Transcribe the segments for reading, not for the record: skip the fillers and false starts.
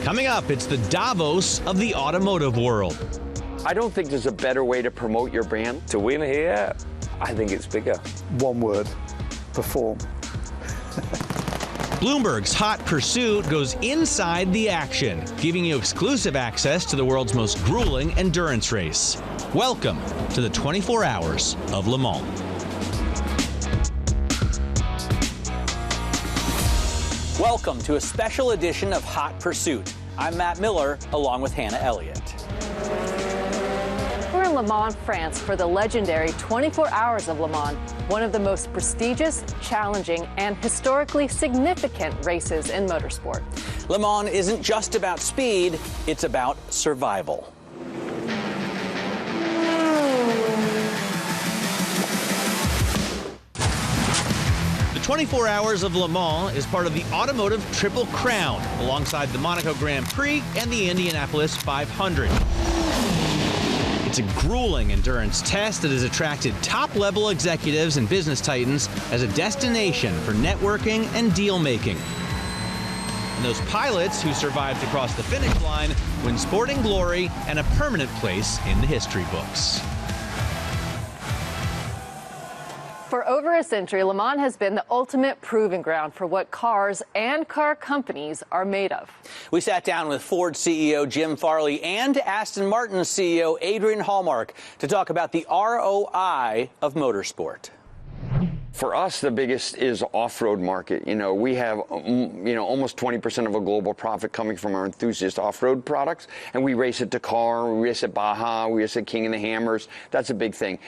Coming up, it's the Davos of the automotive world. I don't think there's a better way to promote your brand. To win here, I think it's bigger. One word: perform. Bloomberg's Hot Pursuit goes inside the action, giving you exclusive access to the world's most grueling endurance race. Welcome to the 24 Hours of Le Mans. Welcome to a special edition of Hot Pursuit. I'm Matt Miller, along with Hannah Elliott. We're in Le Mans, France for the legendary 24 Hours of Le Mans, one of the most prestigious, challenging, and historically significant races in motorsport. Le Mans isn't just about speed, it's about survival. The 24 Hours of Le Mans is part of the Automotive Triple Crown, alongside the Monaco Grand Prix and the Indianapolis 500. It's a grueling endurance test that has attracted top-level executives and business titans as a destination for networking and deal-making. And those pilots who survived to cross the finish line win sporting glory and a permanent place in the history books. For over a century, Le Mans has been the ultimate proving ground for what cars and car companies are made of. We sat down with Ford CEO Jim Farley and Aston Martin CEO Adrian Hallmark to talk about the ROI of motorsport. For us, the biggest is off-road market. We have, almost 20% of a global profit coming from our enthusiast off-road products. And we race at Dakar, we race at Baja, we race at King of the Hammers. That's a big thing.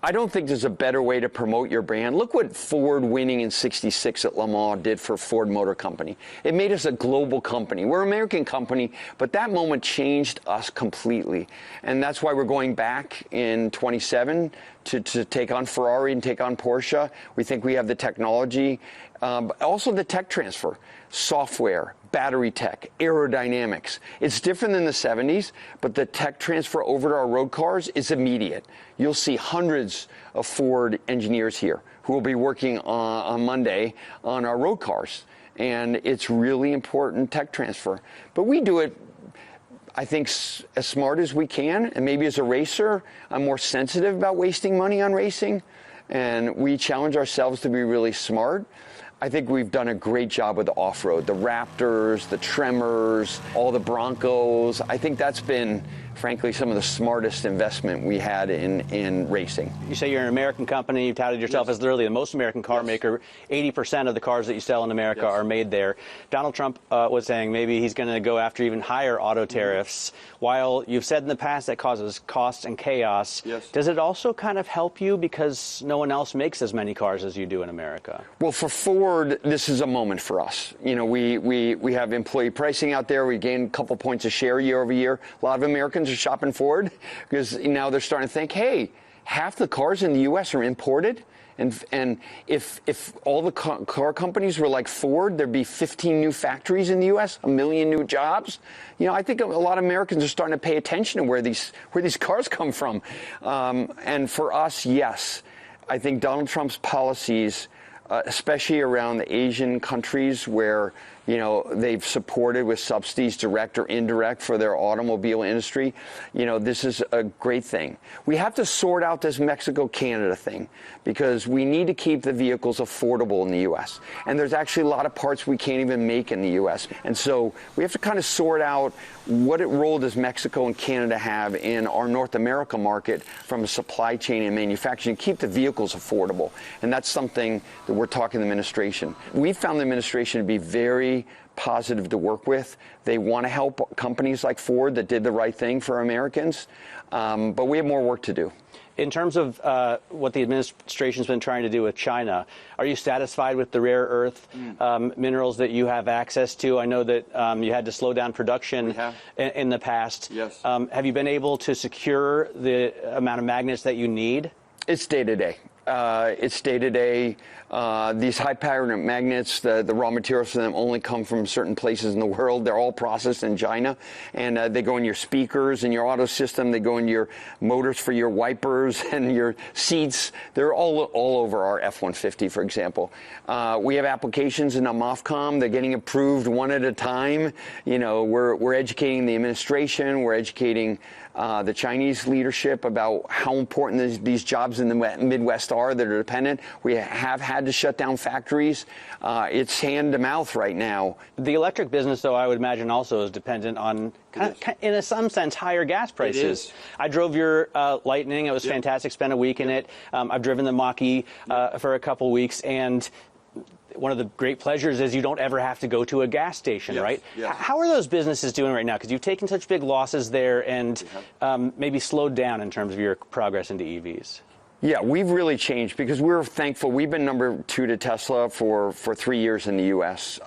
I don't think there's a better way to promote your brand. Look what Ford winning in '66 at Le Mans did for Ford Motor Company. It made us a global company. We're an American company, but that moment changed us completely. And that's why we're going back in 27 to take on Ferrari and take on Porsche. We think we have the technology, also the tech transfer, software, battery tech, aerodynamics. It's different than the 70s, but the tech transfer over to our road cars is immediate. You'll see hundreds of Ford engineers here who will be working on Monday on our road cars. And it's really important tech transfer. But we do it, I think, as smart as we can. And maybe as a racer, I'm more sensitive about wasting money on racing. And we challenge ourselves to be really smart. I think we've done a great job with the off-road, the Raptors, the Tremors, all the Broncos. I think that's been, frankly, some of the smartest investment we had in racing. You say you're an American company. You've touted yourself as literally the most American car maker. 80% of the cars that you sell in America are made there. Donald Trump was saying maybe he's going to go after even higher auto tariffs. While you've said in the past that causes cost and chaos, does it also kind of help you because no one else makes as many cars as you do in America? Well, for Ford, this is a moment for us. We have employee pricing out there. We gained a couple points of share year over year. A lot of Americans are shopping Ford because now they're starting to think, hey, half the cars in the U.S. are imported. And if all the car companies were like Ford, there'd be 15 new factories in the U.S., 1 million new jobs. I think a lot of Americans are starting to pay attention to where these cars come from. And for us, yes, I think Donald Trump's policies, especially around the Asian countries where they've supported with subsidies, direct or indirect, for their automobile industry. This is a great thing. We have to sort out this Mexico-Canada thing because we need to keep the vehicles affordable in the U.S. And there's actually a lot of parts we can't even make in the U.S. And so we have to kind of sort out what role does Mexico and Canada have in our North America market from a supply chain and manufacturing, keep the vehicles affordable. And that's something that we're talking to the administration. We found the administration to be very positive to work with. They want to help companies like Ford that did the right thing for Americans, but we have more work to do. In terms of what the administration's been trying to do with China, are you satisfied with the rare earth minerals that you have access to? I know that you had to slow down production in the past. Have you been able to secure the amount of magnets that you need? It's day to day. It's day-to-day. These high-powered magnets, the raw materials for them only come from certain places in the world. They're all processed in China, and they go in your speakers and your auto system. They go in your motors for your wipers and your seats. They're all over our F-150, for example. We have applications in MOFCOM. They're getting approved one at a time. You know, we're educating the administration. We're educating the Chinese leadership about how important these jobs in the Midwest are that are dependent. We have had to shut down factories. It's hand to mouth right now. The electric business, though, I would imagine also is dependent on, in some sense, higher gas prices. It is. I drove your Lightning. It was fantastic. Spent a week in it. I've driven the Mach-E for a couple weeks, and one of the great pleasures is you don't ever have to go to a gas station, right? Yes. How are those businesses doing right now? Because you've taken such big losses there and maybe slowed down in terms of your progress into EVs. Yeah, we've really changed because we're thankful. We've been number 2 to Tesla for 3 years in the U.S.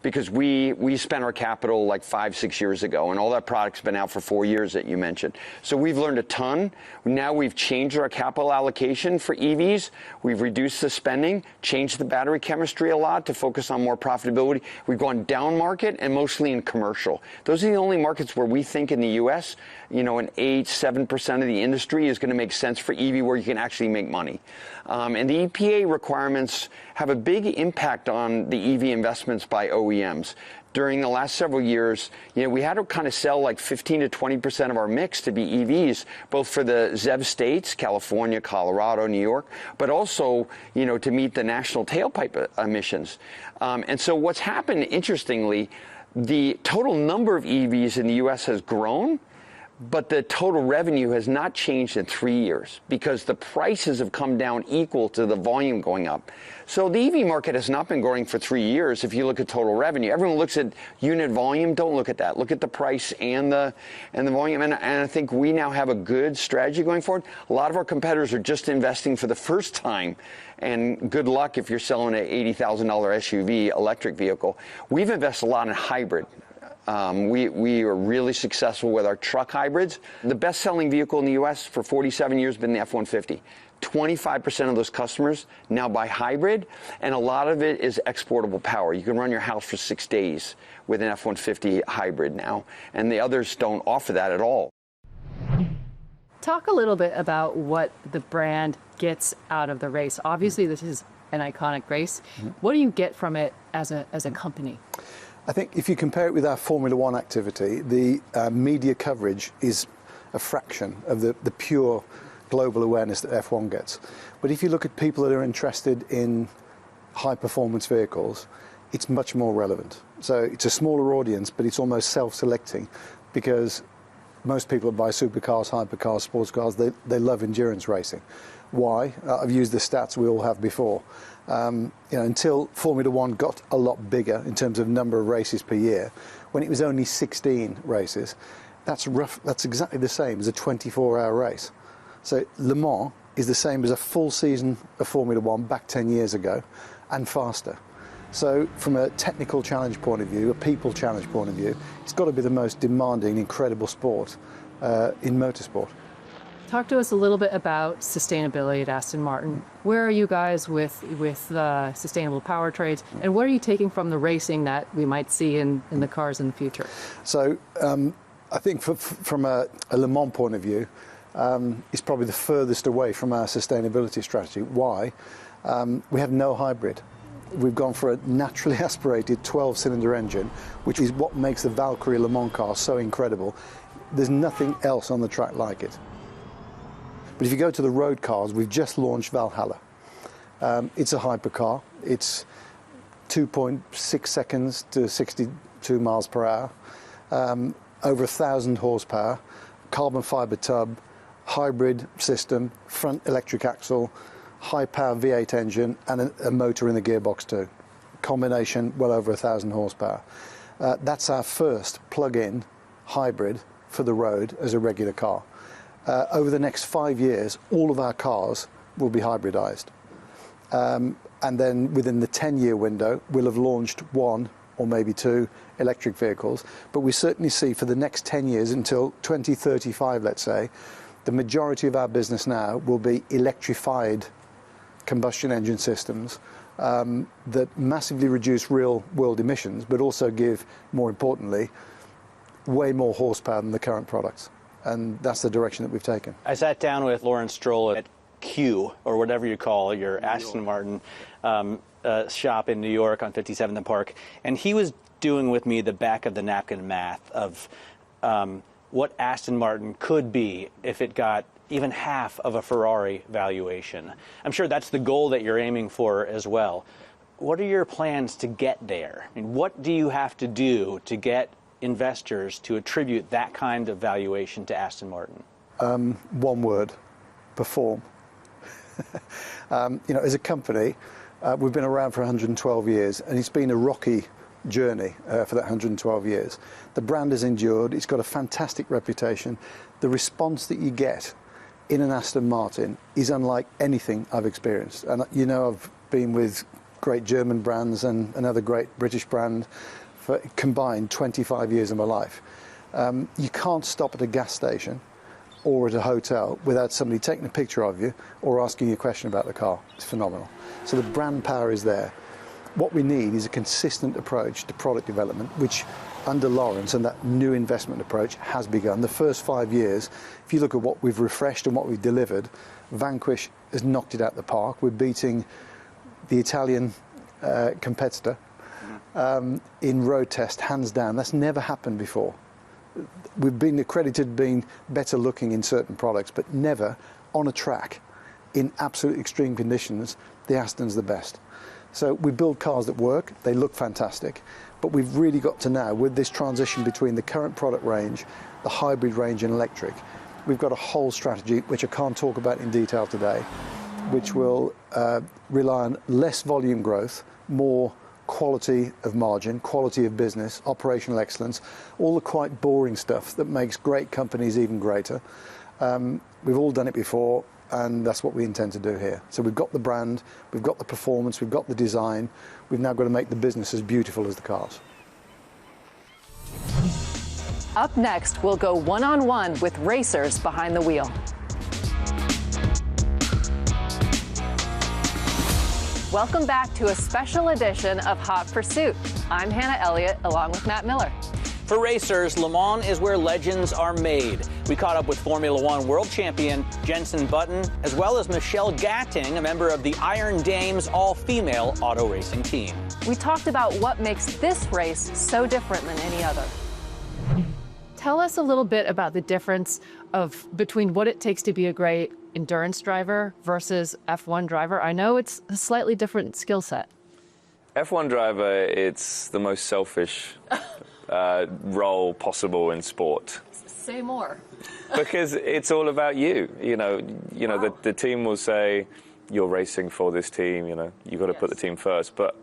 Because we spent our capital like 5-6 years ago, and all that product's been out for 4 years that you mentioned. So we've learned a ton. Now we've changed our capital allocation for EVs. We've reduced the spending, changed the battery chemistry a lot to focus on more profitability. We've gone down market and mostly in commercial. Those are the only markets where we think in the U.S., you know, an 8-7% of the industry is going to make sense for EV where you can actually make money. And the EPA requirements have a big impact on the EV investments by OEMs. During the last several years, you know, we had to kind of sell like 15 to 20% of our mix to be EVs, both for the ZEV states, California, Colorado, New York, but also, you know, to meet the national tailpipe emissions. And so what's happened, interestingly, the total number of EVs in the U.S. has grown, but the total revenue has not changed in 3 years because the prices have come down equal to the volume going up. So the EV market has not been growing for 3 years if you look at total revenue. Everyone looks at unit volume. Don't look at that. Look at the price and the volume. And I think we now have a good strategy going forward. A lot of our competitors are just investing for the first time. And good luck if you're selling an $80,000 SUV electric vehicle. We've invested a lot in hybrid. We are really successful with our truck hybrids. The best-selling vehicle in the U.S. for 47 years has been the F-150. 25% of those customers now buy hybrid, and a lot of it is exportable power. You can run your house for 6 days with an F-150 hybrid now, and the others don't offer that at all. Talk a little bit about what the brand gets out of the race. Obviously, this is an iconic race. What do you get from it as a company? I think if you compare it with our Formula One activity, the media coverage is a fraction of the pure global awareness that F1 gets. But if you look at people that are interested in high-performance vehicles, it's much more relevant. So it's a smaller audience, but it's almost self-selecting because most people that buy supercars, hypercars, sports cars, they love endurance racing. Why? I've used the stats we all have before. You know, until Formula One got a lot bigger in terms of number of races per year, when it was only 16 races, that's exactly the same as a 24-hour race. So Le Mans is the same as a full season of Formula One back 10 years ago, and faster. So from a technical challenge point of view, a people challenge point of view, it's got to be the most demanding, incredible sport in motorsport. Talk to us a little bit about sustainability at Aston Martin. Where are you guys with sustainable powertrains, and what are you taking from the racing that we might see in the cars in the future? So I think from a Le Mans point of view, it's probably the furthest away from our sustainability strategy. Why? We have no hybrid. We've gone for a naturally aspirated 12-cylinder engine, which is what makes the Valkyrie Le Mans car so incredible. There's nothing else on the track like it. But if you go to the road cars, we've just launched Valhalla. It's a hypercar. It's 2.6 seconds to 62 miles per hour, over 1,000 horsepower, carbon fiber tub, hybrid system, front electric axle, high-power V8 engine, and a motor in the gearbox too. Combination, well over 1,000 horsepower. That's our first plug-in hybrid for the road as a regular car. Over the next 5 years, all of our cars will be hybridized. And then within the 10-year window, we'll have launched 1 or maybe 2 electric vehicles. But we certainly see for the next 10 years, until 2035, let's say, the majority of our business now will be electrified combustion engine systems that massively reduce real-world emissions, but also give, more importantly, way more horsepower than the current products. And that's the direction that we've taken. I sat down with Lawrence Stroll at Q, or whatever you call your Aston Martin shop in New York on 57th and Park, and he was doing with me the back of the napkin math of what Aston Martin could be if it got even half of a Ferrari valuation. I'm sure that's the goal that you're aiming for as well. What are your plans to get there? I mean, what do you have to do to get investors to attribute that kind of valuation to Aston Martin? One word: perform. As a company, we've been around for 112 years, and it's been a rocky journey for that 112 years. The brand has endured. It's got a fantastic reputation. The response that you get in an Aston Martin is unlike anything I've experienced. And I've been with great German brands and another great British brand for combined 25 years of my life. You can't stop at a gas station or at a hotel without somebody taking a picture of you or asking you a question about the car. It's phenomenal. So the brand power is there. What we need is a consistent approach to product development, which under Lawrence and that new investment approach has begun. The first 5 years, if you look at what we've refreshed and what we've delivered, Vanquish has knocked it out the park. We're beating the Italian competitor in road test, hands down. That's never happened before. We've been accredited being better looking in certain products, but never on a track in absolute extreme conditions. The Aston's the best. So we build cars that work, they look fantastic, but we've really got to now, with this transition between the current product range, the hybrid range and electric, we've got a whole strategy, which I can't talk about in detail today, which will rely on less volume growth, more quality of margin, quality of business, operational excellence, all the quite boring stuff that makes great companies even greater. We've all done it before, and that's what we intend to do here. So we've got the brand, we've got the performance, we've got the design. We've now got to make the business as beautiful as the cars. Up next, we'll go one-on-one with racers behind the wheel. Welcome back to a special edition of Hot Pursuit. I'm Hannah Elliott, along with Matt Miller. For racers, Le Mans is where legends are made. We caught up with Formula One world champion Jenson Button, as well as Michelle Gatting, a member of the Iron Dames all-female auto racing team. We talked about what makes this race so different than any other. Tell us a little bit about the difference between what it takes to be a great endurance driver versus F1 driver. I know it's a slightly different skill set. F1 driver, it's the most selfish role possible in sport. Say more. Because it's all about you. Wow. The team will say, you're racing for this team, you've got to put the team first. But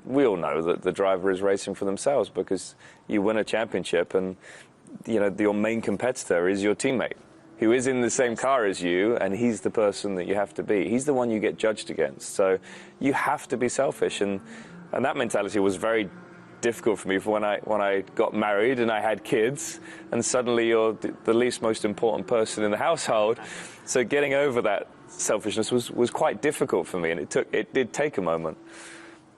we all know that the driver is racing for themselves, because you win a championship and, your main competitor is your teammate, who is in the same car as you, and he's the person that you have to beat. He's the one you get judged against. So you have to be selfish. And that mentality was very difficult for me when I got married and I had kids, and suddenly you're the least most important person in the household. So getting over that selfishness was quite difficult for me, and it did take a moment.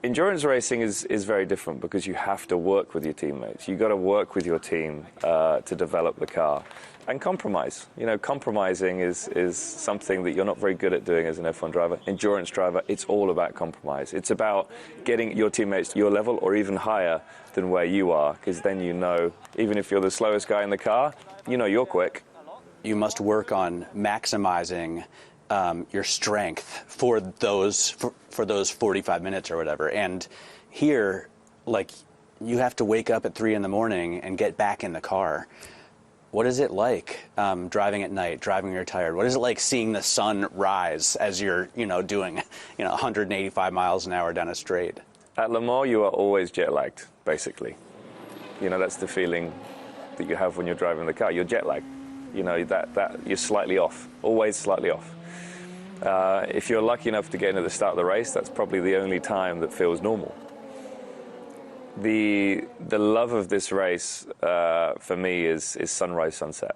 Endurance racing is very different, because you have to work with your teammates. You've got to work with your team to develop the car. And compromise. Compromising is something that you're not very good at doing as an F1 driver. Endurance driver, it's all about compromise. It's about getting your teammates to your level or even higher than where you are, because then even if you're the slowest guy in the car, you're quick. You must work on maximizing your strength for those 45 minutes or whatever. And here, you have to wake up at 3 in the morning and get back in the car. What is it like driving at night, driving when you're tired? What is it like seeing the sun rise as you're, doing, 185 miles an hour down a straight? At Le Mans, you are always jet lagged, basically. That's the feeling that you have when you're driving the car. You're jet lagged. That you're slightly off, always slightly off. If you're lucky enough to get in at the start of the race, that's probably the only time that feels normal. The love of this race for me is sunrise, sunset.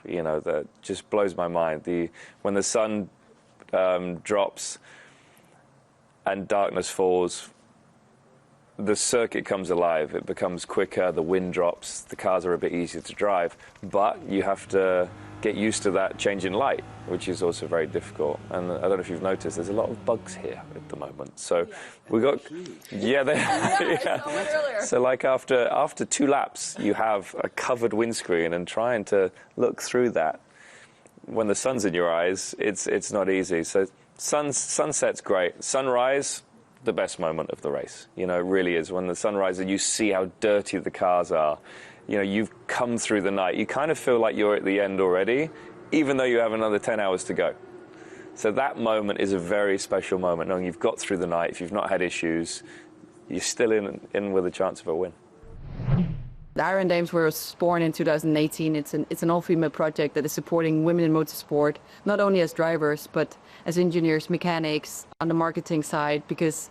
That just blows my mind. When the sun drops and darkness falls, the circuit comes alive. It becomes quicker, the wind drops, the cars are a bit easier to drive, but you have to get used to that change in light, which is also very difficult. And I don't know if you've noticed, there's a lot of bugs here at the moment. So we got, So like after 2 laps, you have a covered windscreen, and trying to look through that when the sun's in your eyes, it's not easy. So sunset's great. Sunrise, the best moment of the race. You know, it really is. When the sun rises and you see how dirty the cars are, you know, you've come through the night. You kind of feel like you're at the end already, even though you have another 10 hours to go. So that moment is a very special moment, knowing you've got through the night. If you've not had issues, you're still in with a chance of a win. The Iron Dames was born in 2018. It's an all-female project that is supporting women in motorsport, not only as drivers, but as engineers, mechanics, on the marketing side, because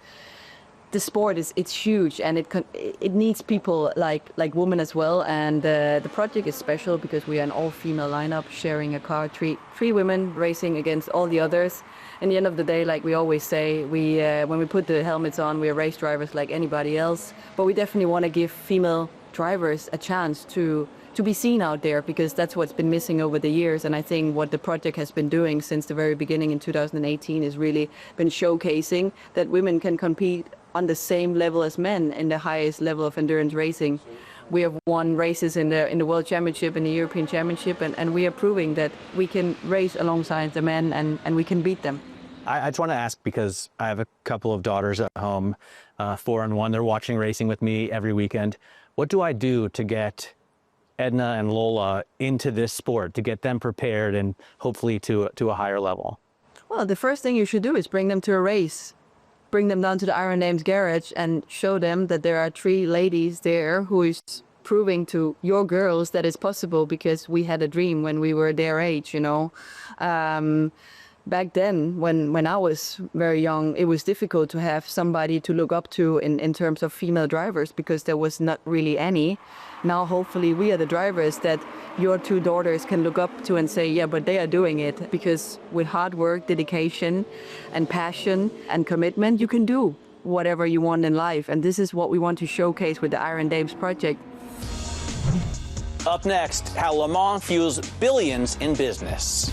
the sport it's huge, and it needs people like women as well. And the project is special because we are an all-female lineup, sharing a car, three women racing against all the others. In the end of the day, like we always say, when we put the helmets on, we are race drivers like anybody else. But we definitely want to give female drivers a chance to be seen out there, because that's what's been missing over the years. And I think what the project has been doing since the very beginning in 2018 is really been showcasing that women can compete on the same level as men in the highest level of endurance racing. We have won races in the World Championship and the European Championship, and we are proving that we can race alongside the men, and we can beat them. I just want to ask, because I have a couple of daughters at home, 4 and 1. They're watching racing with me every weekend. What do I do to get Edna and Lola into this sport, to get them prepared and hopefully to a higher level? Well, the first thing you should do is bring them to a race. Bring them down to the Iron Dames garage and show them that there are 3 ladies there who is proving to your girls that it's possible, because we had a dream when we were their age, you know. Back then, when I was very young, it was difficult to have somebody to look up to in terms of female drivers, because there was not really any. Now, hopefully, we are the drivers that your 2 daughters can look up to and say, yeah, but they are doing it. Because with hard work, dedication, and passion and commitment, you can do whatever you want in life. And this is what we want to showcase with the Iron Dames project. Up next, how Le Mans fuels billions in business.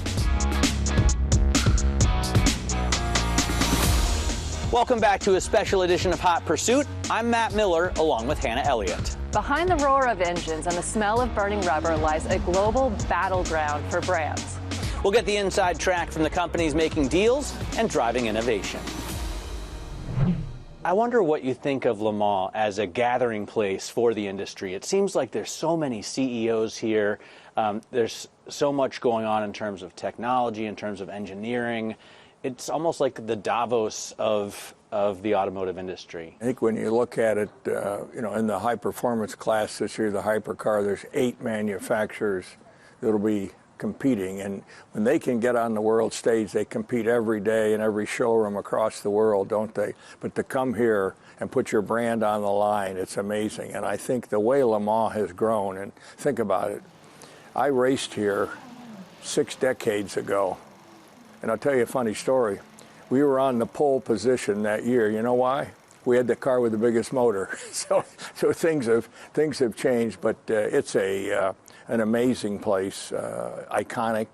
Welcome back to a special edition of Hot Pursuit. I'm Matt Miller, along with Hannah Elliott. Behind the roar of engines and the smell of burning rubber lies a global battleground for brands. We'll get the inside track from the companies making deals and driving innovation. I wonder what you think of Le Mans as a gathering place for the industry. It seems like there's so many CEOs here. There's so much going on in terms of technology, in terms of engineering. It's almost like the Davos of the automotive industry. I think when you look at it, you know, in the high-performance class this year, the hypercar, there's 8 manufacturers that'll be competing. And when they can get on the world stage, they compete every day in every showroom across the world, don't they? But to come here and put your brand on the line, it's amazing. And I think the way Le Mans has grown, and think about it, I raced here 6 decades ago. And I'll tell you a funny story. We were on the pole position that year. You know why? We had the car with the biggest motor. So things have changed, but it's an amazing place, iconic.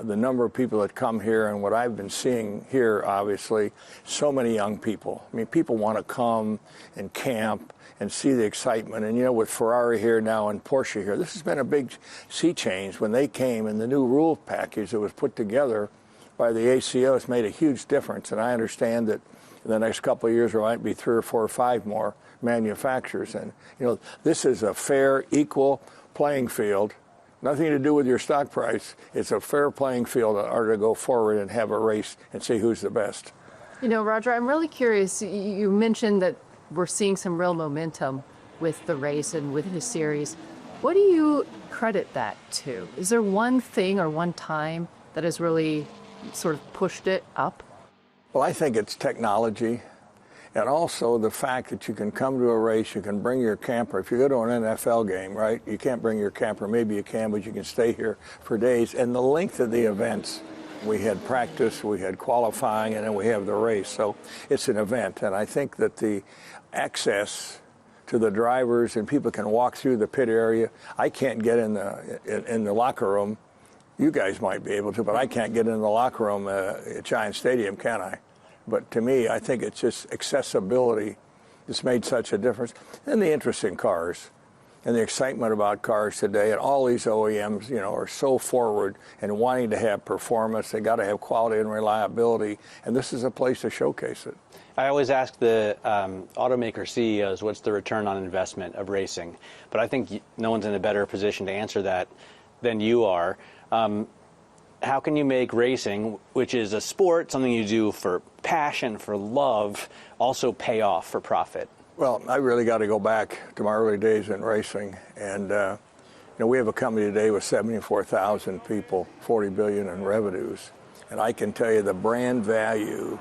The number of people that come here, and what I've been seeing here, obviously, so many young people. I mean, people want to come and camp and see the excitement. And, you know, with Ferrari here now and Porsche here, this has been a big sea change. When they came and the new rule package that was put together by the ACO has made a huge difference. And I understand that in the next couple of years there might be 3 or 4 or 5 more manufacturers. And, you know, this is a fair, equal playing field. Nothing to do with your stock price. It's a fair playing field in order to go forward and have a race and see who's the best. You know, Roger, I'm really curious. You mentioned that we're seeing some real momentum with the race and with the series. What do you credit that to? Is there one thing or one time that has really sort of pushed it up? Well, I think it's technology, and also the fact that you can come to a race, you can bring your camper. If you go to an NFL game, right, you can't bring your camper. Maybe you can, but you can stay here for days. And the length of the events. We had practice, we had qualifying, and then we have the race. So it's an event, and I think that the access to the drivers and people can walk through the pit area. I can't get in the locker room. You guys might be able to, but I can't get in the locker room at Giant Stadium, can I? But to me, I think it's just accessibility that's made such a difference. And the interest in cars and the excitement about cars today, and all these OEMs, you know, are so forward and wanting to have performance. They got to have quality and reliability, and this is a place to showcase it. I always ask the automaker CEOs, what's the return on investment of racing? But I think no one's in a better position to answer that than you are. How can you make racing, which is a sport, something you do for passion, for love, also pay off for profit? Well, I really got to go back to my early days in racing. And, you know, we have a company today with 74,000 people, $40 billion in revenues. And I can tell you the brand value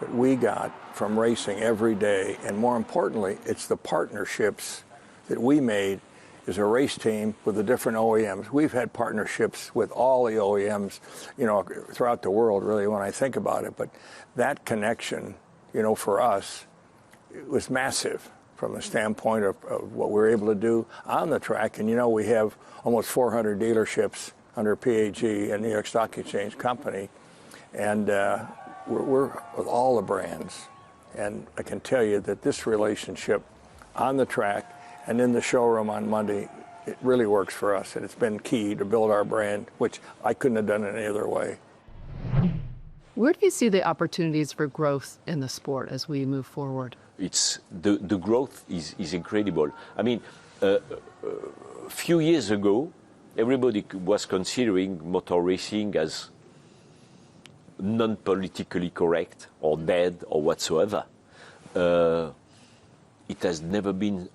that we got from racing every day, and more importantly, it's the partnerships that we made as a race team with the different OEMs. We've had partnerships with all the OEMs, you know, throughout the world, really, when I think about it. But that connection, you know, for us, it was massive from the standpoint of what we were able to do on the track. And, you know, we have almost 400 dealerships under PAG and New York Stock Exchange Company. And we're with all the brands. And I can tell you that this relationship on the track and in the showroom on Monday, it really works for us. And it's been key to build our brand, which I couldn't have done it any other way. Where do you see the opportunities for growth in the sport as we move forward? It's the growth is incredible. I mean, a few years ago, everybody was considering motor racing as non-politically correct or dead or whatsoever. It has never been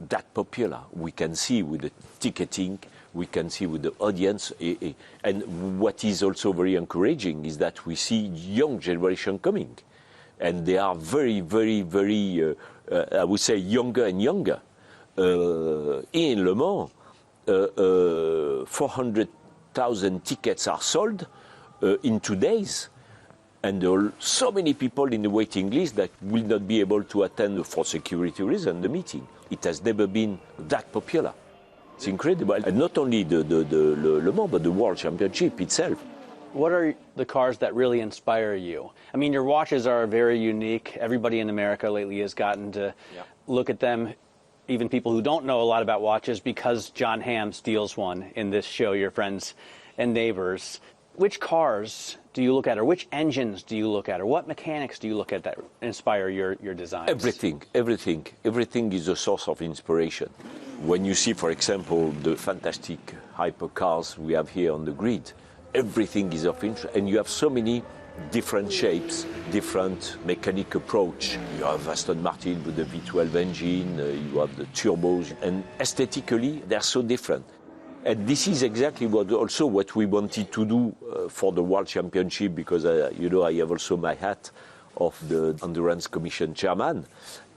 that popular. We can see with the ticketing, we can see with the audience, and what is also very encouraging is that we see young generation coming, and they are very, very, very, I would say, younger and younger. In Le Mans, 400,000 tickets are sold in 2 days, and there are so many people in the waiting list that will not be able to attend for security reasons the meeting. It has never been that popular. It's incredible. And not only the Le Mans, but the World Championship itself. What are the cars that really inspire you? I mean, your watches are very unique. Everybody in America lately has gotten to look at them, even people who don't know a lot about watches, because John Hamm steals one in this show, Your Friends and Neighbors. Which cars do you look at, or which engines do you look at, or what mechanics do you look at that inspire your designs? Everything is a source of inspiration. When you see, for example, the fantastic hypercars we have here on the grid, everything is of interest, and you have so many different shapes, different mechanic approach. You have Aston Martin with the V12 engine, you have the turbos, and aesthetically they're so different. And this is exactly what we wanted to do for the World Championship, because you know, I have also my hat of the Endurance Commission chairman,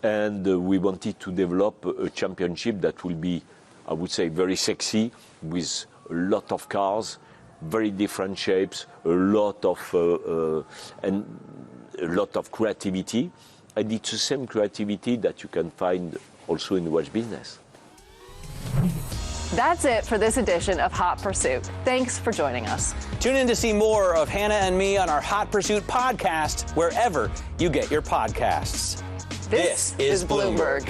and we wanted to develop a championship that will be, I would say, very sexy, with a lot of cars, very different shapes, a lot of creativity, and it's the same creativity that you can find also in the watch business. That's it for this edition of Hot Pursuit. Thanks for joining us. Tune in to see more of Hannah and me on our Hot Pursuit podcast, wherever you get your podcasts. This is Bloomberg.